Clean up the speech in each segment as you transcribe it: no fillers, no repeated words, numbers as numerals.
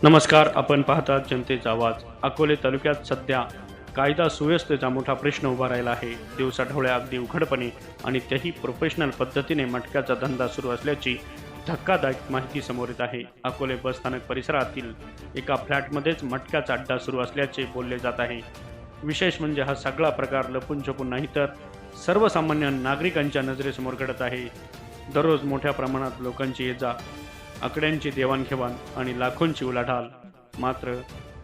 नमस्कार. आपण पाहतात जनतेचा आवाज. अकोले तालुक्यात सध्या कायदा सुव्यवस्थेचा मोठा प्रश्न उभा राहिला आहे. दिवसाढवळ्या अगदी उघडपणे आणि त्याही प्रोफेशनल पद्धतीने मटक्याचा धंदा सुरू असल्याची धक्कादायक माहिती समोर येत आहे. अकोले बसस्थानक परिसरातील एका फ्लॅटमध्येच मटक्याचा अड्डा सुरू असल्याचे बोलले जात आहे. विशेष म्हणजे हा सगळा प्रकार लपून छपून नाही तर सर्वसामान्य नागरिकांच्या नजरेसमोर घडत आहे. दररोज मोठ्या प्रमाणात लोकांची ये-जा, आकड्यांची देवाणघेवाण आणि लाखोंची उलाढाल. मात्र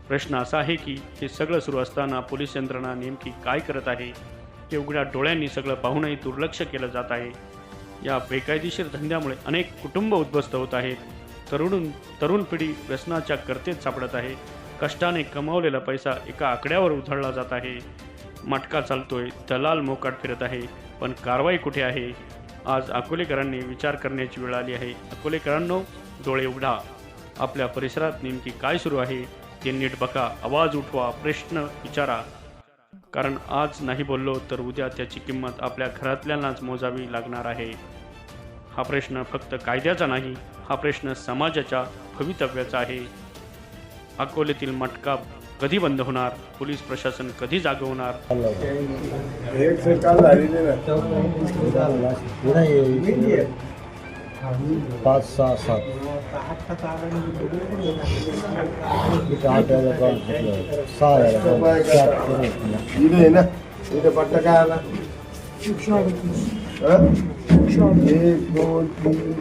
प्रश्न असा आहे की हे सगळं सुरू असताना पोलीस यंत्रणा नेमकी काय करत आहे हे उघड्या डोळ्यांनी सगळं पाहूनही दुर्लक्ष केलं जात आहे. या बेकायदेशीर धंद्यामुळे अनेक कुटुंब उद्ध्वस्त होत आहेत. तरुण पिढी व्यसनाच्या गर्तेत सापडत आहे. कष्टाने कमावलेला पैसा एका आकड्यावर उधळला जात आहे. मटका चालतोय, दलाल मोकाट फिरत आहे, पण कारवाई कुठे आहे? आज अकोलेकरांनी विचार करण्याची वेळ आली आहे. अकोलेकरांनो, डोळे उघडा. आपल्या परिसरात नेमकी काय सुरू आहे ते नीट बघा. आवाज उठवा, प्रश्न विचारा. कारण आज नाही बोललो तर उद्या त्याची किंमत आपल्या घरातल्यांनाच मोजावी लागणार आहे. हा प्रश्न फक्त कायद्याचा नाही, हा प्रश्न समाजाच्या भवितव्याचा आहे. अकोलेतील मटका कधी बंद होणार? पोलीस प्रशासन कधी जागं होणार? एक सरकार झालेली ना 5-6-7 इथे ना इथे पट्टा काय आला 1 2 3